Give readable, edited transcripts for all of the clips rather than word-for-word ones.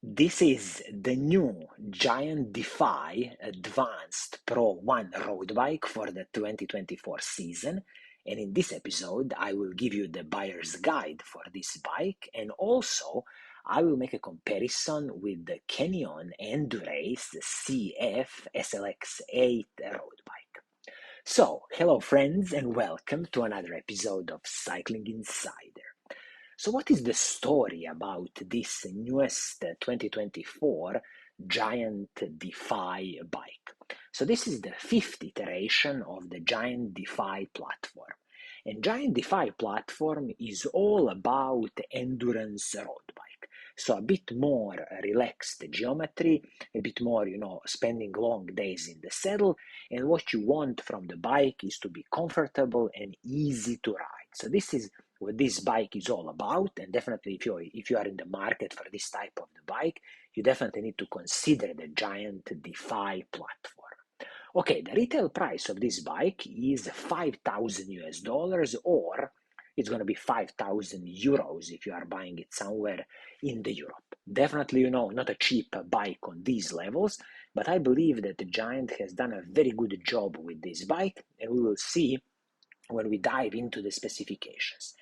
This is the new Giant Defy Advanced Pro 1 road bike for the 2024 season. And in this episode, I will give you the buyer's guide for this bike, and also I will make a comparison with the Canyon Endurace CF SLX 8 road bike. So, hello friends, and welcome to another episode of Cycling Insider. So what is the story about this newest 2024 Giant Defy bike? So this is the fifth iteration of the Giant Defy platform. And Giant Defy platform is all about endurance road bike. So a bit more relaxed geometry, a bit more, spending long days in the saddle. And what you want from the bike is to be comfortable and easy to ride. So this is what this bike is all about, and definitely if you are in the market for this type of the bike, you definitely need to consider the Giant Defy platform. Okay, the retail price of this bike is 5,000 US dollars, or it's going to be 5,000 euros if you are buying it somewhere in the Europe. Definitely, not a cheap bike on these levels, but I believe that the Giant has done a very good job with this bike, and we will see when we dive into the specifications.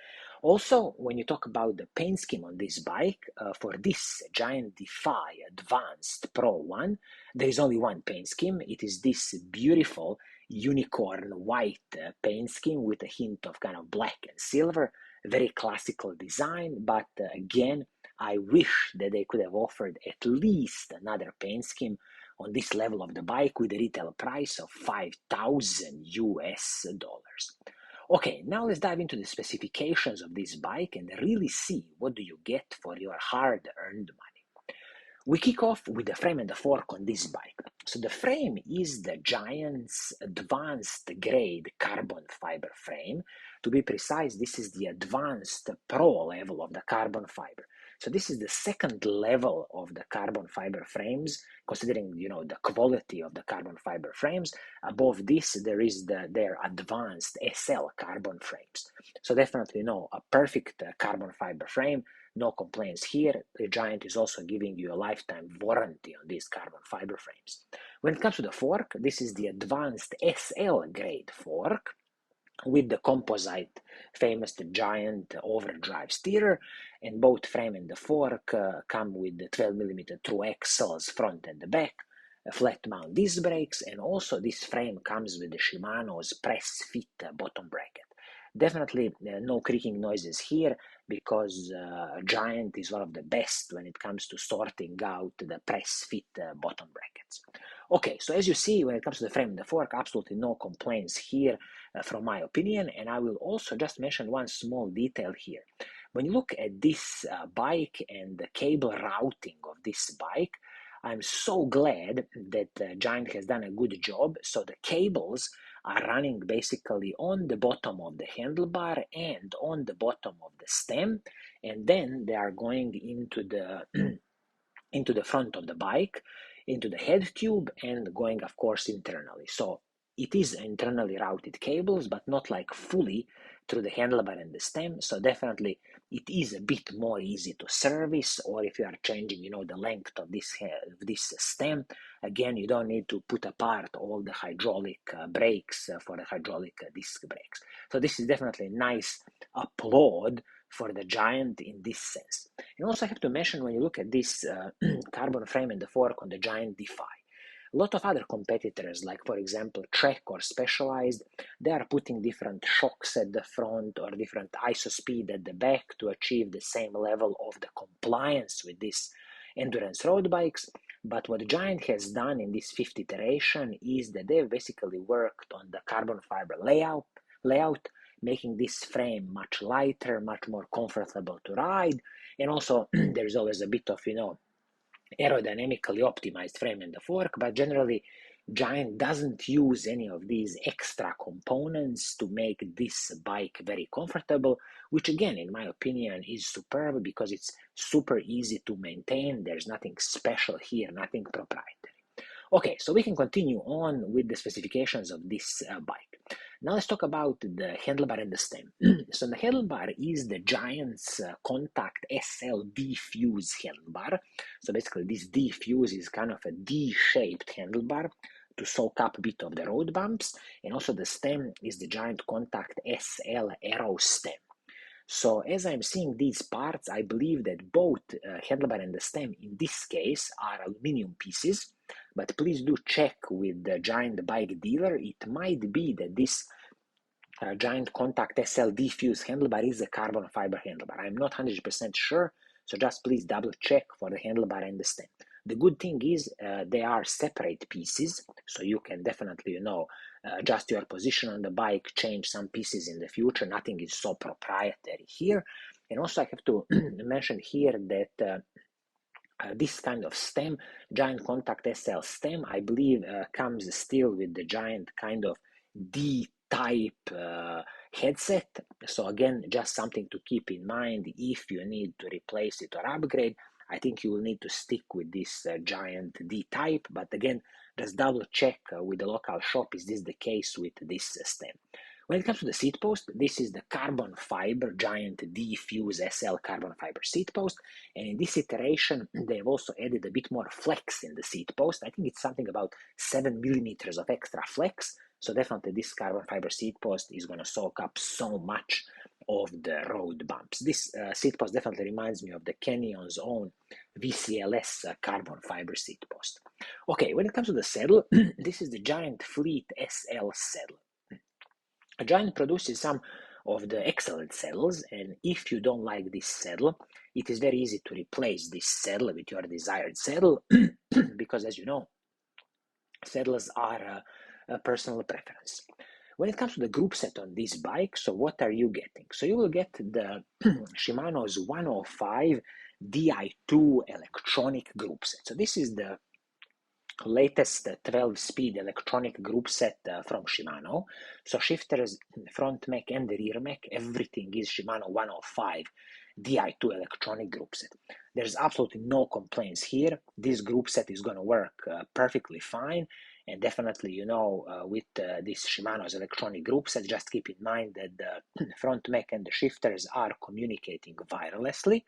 Also, when you talk about the paint scheme on this bike, for this Giant Defy Advanced Pro 1, there is only one paint scheme. It is this beautiful unicorn white paint scheme with a hint of kind of black and silver, very classical design, but again, I wish that they could have offered at least another paint scheme on this level of the bike with a retail price of 5,000 US dollars. Okay, now let's dive into the specifications of this bike and really see what do you get for your hard-earned money. We kick off with the frame and the fork on this bike. So the frame is the Giant's advanced grade carbon fiber frame. To be precise, this is the advanced pro level of the carbon fiber. So this is the second level of the carbon fiber frames, considering the quality of the carbon fiber frames. Above this, there is their advanced SL carbon frames. So definitely a perfect carbon fiber frame. No complaints here. The Giant is also giving you a lifetime warranty on these carbon fiber frames. When it comes to the fork, this is the advanced SL grade fork with the composite famous Giant overdrive steerer, and both frame and the fork come with the 12mm true axles front and the back, flat mount disc brakes, and also this frame comes with the Shimano's press fit bottom bracket. Definitely no creaking noises here, because Giant is one of the best when it comes to sorting out the press fit bottom brackets. Okay, so as you see, when it comes to the frame and the fork, absolutely no complaints here from my opinion. And I will also just mention one small detail here. When you look at this bike and the cable routing of this bike, I'm so glad that Giant has done a good job. So the cables are running basically on the bottom of the handlebar and on the bottom of the stem, and then they are going into the into the front of the bike, into the head tube, and going, of course, internally. So it is internally routed cables, but not like fully through the handlebar and the stem. So definitely it is a bit more easy to service, or if you are changing, the length of this stem, again, you don't need to put apart all the hydraulic brakes for the hydraulic disc brakes. So this is definitely a nice applaud for the Giant in this sense. And also I have to mention, when you look at this carbon frame and the fork on the Giant Defy, a lot of other competitors, like for example Trek or Specialized, they are putting different shocks at the front or different ISO speed at the back to achieve the same level of the compliance with these endurance road bikes. But what Giant has done in this fifth iteration is that they've basically worked on the carbon fiber layout, making this frame much lighter, much more comfortable to ride. And also there's always a bit of, aerodynamically optimized frame and the fork, but generally Giant doesn't use any of these extra components to make this bike very comfortable, which again, in my opinion, is superb because it's super easy to maintain. There's nothing special here, nothing proprietary. Okay, so we can continue on with the specifications of this bike. Now let's talk about the handlebar and the stem. So the handlebar is the Giant's Contact SL D-Fuse handlebar. So basically this D-Fuse is kind of a D-shaped handlebar to soak up a bit of the road bumps, and also the stem is the Giant Contact SL Aero stem. So as I'm seeing these parts, I believe that both handlebar and the stem in this case are aluminum pieces, but please do check with the Giant bike dealer. It might be that this Giant Contact SL Diffuse handlebar is a carbon fiber handlebar. I'm not 100% sure, so just please double check for the handlebar and the stem. The good thing is they are separate pieces, so you can definitely, adjust your position on the bike, change some pieces in the future. Nothing is so proprietary here. And also I have to mention here that this kind of stem, Giant Contact SL stem, I believe comes still with the Giant kind of D-type headset. So again, just something to keep in mind if you need to replace it or upgrade. I think you will need to stick with this Giant D-type, but again, just double check with the local shop, is this the case with this stem. When it comes to the seat post, this is the carbon fiber Giant D-Fuse SL carbon fiber seat post, and in this iteration, they've also added a bit more flex in the seat post. I think it's something about 7 millimeters of extra flex, so definitely this carbon fiber seat post is going to soak up so much of the road bumps. This seat post definitely reminds me of the Canyon's own VCLS carbon fiber seat post. Okay, when it comes to the saddle, this is the Giant Fleet SL saddle. Giant produces some of the excellent saddles, and if you don't like this saddle, it is very easy to replace this saddle with your desired saddle because, as you know, saddles are a personal preference. When it comes to the group set on this bike, so what are you getting? So you will get the Shimano's 105 Di2 electronic group set. So this is the latest 12-speed electronic group set from Shimano. So shifters, front mech and the rear mech, everything is Shimano 105 Di2 electronic group set. There's absolutely no complaints here. This group set is going to work perfectly fine. And definitely, with this Shimano's electronic group set, just keep in mind that the front mech and the shifters are communicating wirelessly.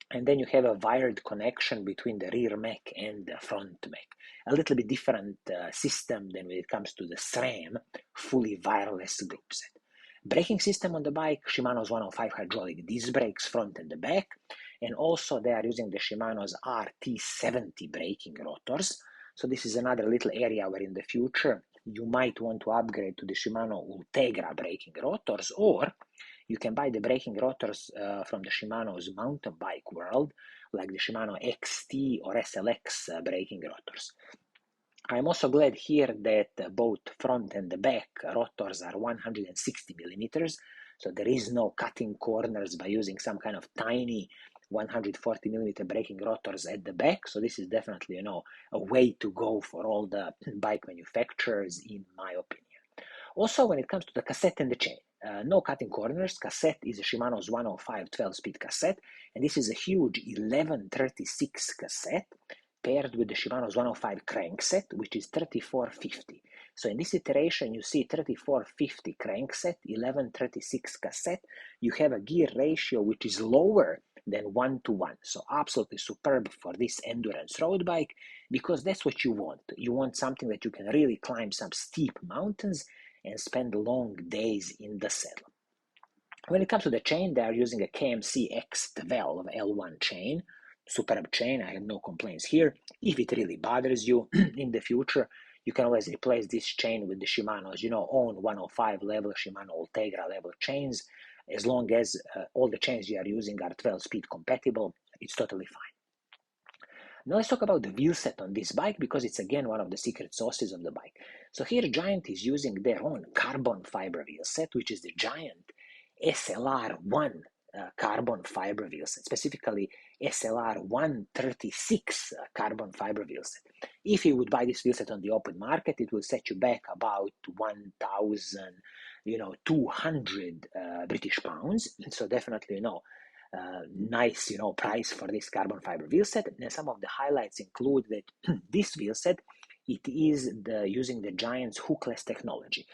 And then you have a wired connection between the rear mech and the front mech. A little bit different system than when it comes to the SRAM, fully wireless group set. Braking system on the bike, Shimano's 105 hydraulic disc brakes front and the back. And also they are using the Shimano's RT70 braking rotors. So this is another little area where in the future you might want to upgrade to the Shimano Ultegra braking rotors, or you can buy the braking rotors from the Shimano's mountain bike world, like the Shimano XT or SLX braking rotors. I'm also glad here that both front and the back rotors are 160 millimeters, so there is no cutting corners by using some kind of tiny 140 millimeter braking rotors at the back. So this is definitely, a way to go for all the bike manufacturers, in my opinion. Also, when it comes to the cassette and the chain, no cutting corners. Cassette is a Shimano's 105 12-speed cassette, and this is a huge 1136 cassette paired with the Shimano's 105 crankset, which is 3450. So in this iteration, you see 3450 crankset, 1136 cassette. You have a gear ratio which is lower than 1:1. So absolutely superb for this endurance road bike, because that's what you want. You want something that you can really climb some steep mountains and spend long days in the saddle. When it comes to the chain, they are using a KMC X12 L1 chain. Superb chain, I have no complaints here. If it really bothers you in the future, you can always replace this chain with the Shimano's, own 105 level Shimano Ultegra level chains. As long as all the chains you are using are 12-speed compatible, it's totally fine. Now let's talk about the wheel set on this bike, because it's again one of the secret sauces of the bike. So here Giant is using their own carbon fiber wheel set, which is the Giant SLR1 carbon fiber wheel set, specifically SLR 136 carbon fiber wheel set. If you would buy this wheel set on the open market, it will set you back about 1,200 British pounds. So definitely, nice, price for this carbon fiber wheel set. And some of the highlights include that this wheel set, it is using the Giant's hookless technology.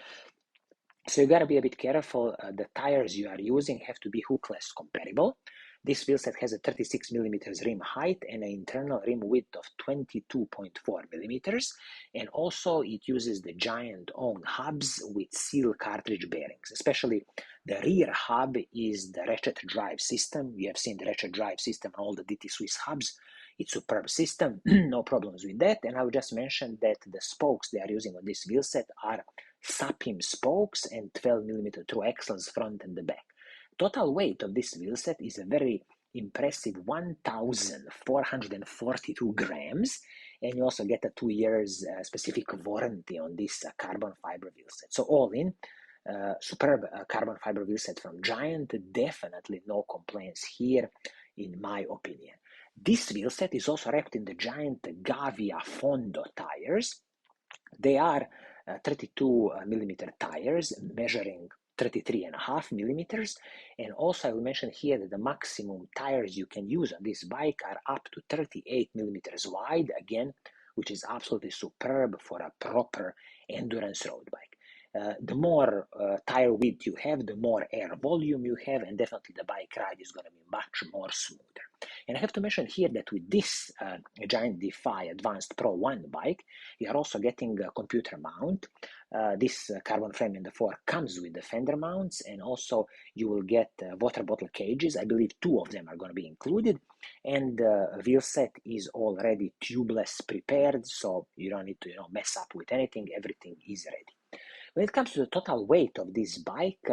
So you gotta be a bit careful. The tires you are using have to be hookless compatible. This wheelset has a 36 millimeters rim height and an internal rim width of 22.4 millimeters. And also it uses the Giant own hubs with seal cartridge bearings. Especially the rear hub is the ratchet drive system. You have seen the ratchet drive system on all the DT Swiss hubs. It's a superb system, no problems with that. And I would just mention that the spokes they are using on this wheelset are SAPIM spokes and 12 millimeter through axles front and the back. Total weight of this wheelset is a very impressive 1,442 grams, and you also get a 2 years specific warranty on this carbon fiber wheelset. So all in, superb carbon fiber wheelset from Giant, definitely no complaints here in my opinion. This wheelset is also wrapped in the Giant Gavia Fondo tires. They are 32 millimeter tires measuring 33.5 millimeters. And also I will mention here that the maximum tires you can use on this bike are up to 38 millimeters wide, again, which is absolutely superb for a proper endurance road bike. The more tire width you have, the more air volume you have, and definitely the bike ride is going to be much more smoother. And I have to mention here that with this Giant Defy Advanced Pro 1 bike, you are also getting a computer mount. This carbon frame in the fork comes with the fender mounts, and also you will get water bottle cages. I believe 2 of them are going to be included, and the wheel set is already tubeless prepared, so you don't need to mess up with anything. Everything is ready. When it comes to the total weight of this bike,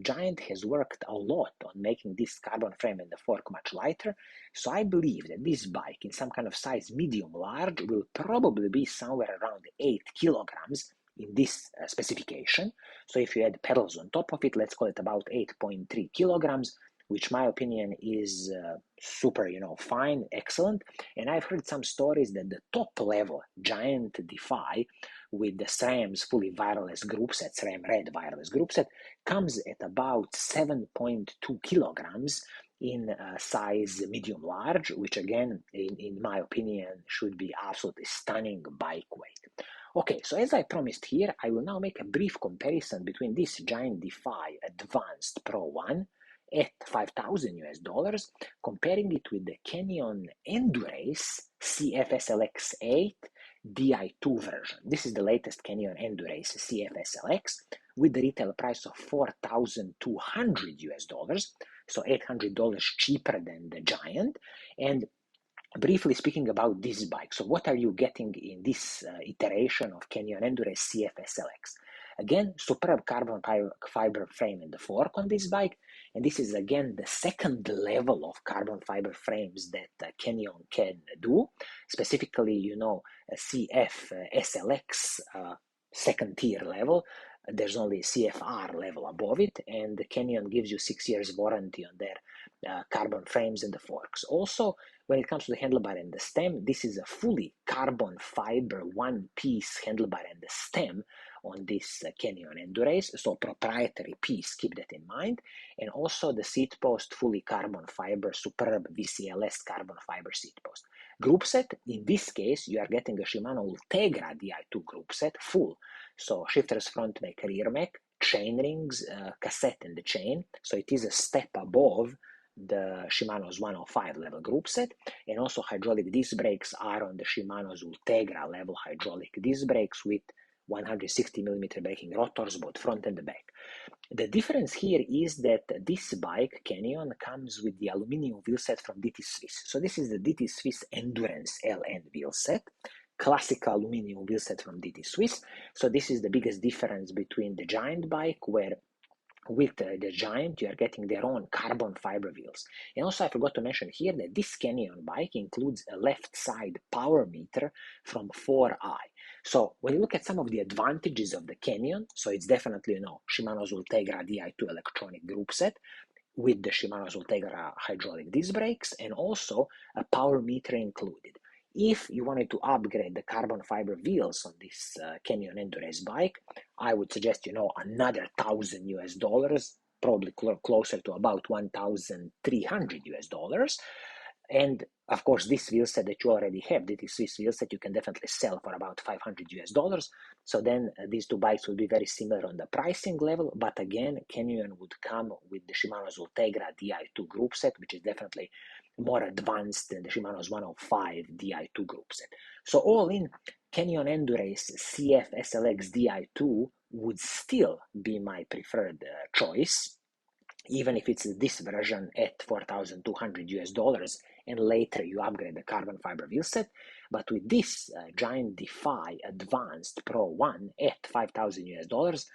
Giant has worked a lot on making this carbon frame and the fork much lighter, so I believe that this bike in some kind of size medium-large will probably be somewhere around 8 kilograms in this specification. So if you add pedals on top of it, let's call it about 8.3 kilograms, which my opinion is super, fine, excellent. And I've heard some stories that the top level Giant Defy with the SRAM's fully wireless group set, SRAM Red wireless group set, comes at about 7.2 kilograms in size medium large, which again, in my opinion, should be absolutely stunning bike weight. Okay, so as I promised here, I will now make a brief comparison between this Giant Defy Advanced Pro 1 at $5,000 comparing it with the Canyon Endurace CF SLX 8 Di2 version. This is the latest Canyon Endurace CF SLX with the retail price of $4,200, so $800 cheaper than the Giant. And briefly speaking about this bike, so what are you getting in this iteration of Canyon Endurace CF SLX? Again, superb carbon fiber frame in the fork on this bike, and this is again the second level of carbon fiber frames that Canyon can do. Specifically, CF SLX second tier level. There's only CFR level above it, and the Canyon gives you 6 years warranty on their carbon frames and the forks. Also, when it comes to the handlebar and the stem, this is a fully carbon fiber one-piece handlebar and the stem on this Canyon Endurace, so proprietary piece, keep that in mind. And also the seat post, fully carbon fiber, superb VCLS carbon fiber seat post. Group set, in this case, you are getting a Shimano Ultegra Di2 group set, full. So shifters front mech, rear mech, chain rings, cassette and chain. So it is a step above the Shimano's 105 level group set, and also hydraulic disc brakes are on the Shimano's Ultegra level hydraulic disc brakes with 160 millimeter braking rotors, both front and the back. The difference here is that this bike, Canyon, comes with the aluminum wheel set from DT Swiss. So this is the DT Swiss Endurance LN wheel set, classical aluminum wheel set from DT Swiss. So this is the biggest difference between the Giant bike, where with the Giant, you are getting their own carbon fiber wheels. And also I forgot to mention here that this Canyon bike includes a left side power meter from 4i. So when you look at some of the advantages of the Canyon, so it's definitely, Shimano's Ultegra Di2 electronic group set with the Shimano's Ultegra hydraulic disc brakes, and also a power meter included. If you wanted to upgrade the carbon fiber wheels on this Canyon Endurace bike, I would suggest, another $1,000, probably closer to about $1,300. And Of course, this wheelset that you already have, this wheelset you can definitely sell for about $500. So then these two bikes will be very similar on the pricing level, but again, Canyon would come with the Shimano's Ultegra Di2 group set, which is definitely more advanced than the Shimano's 105 Di2 group set. So all in, Canyon Endurace CF SLX Di2 would still be my preferred choice, even if it's this version at $4,200 and later you upgrade the carbon fiber wheelset. But with this Giant Defy Advanced Pro 1 at $5,000,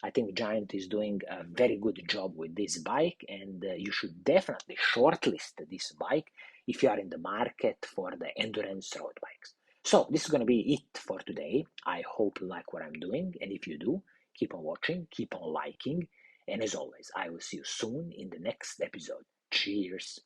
I think Giant is doing a very good job with this bike, and you should definitely shortlist this bike if you are in the market for the endurance road bikes. So this is going to be it for today. I hope you like what I'm doing, and if you do, keep on watching, keep on liking, and as always, I will see you soon in the next episode. Cheers!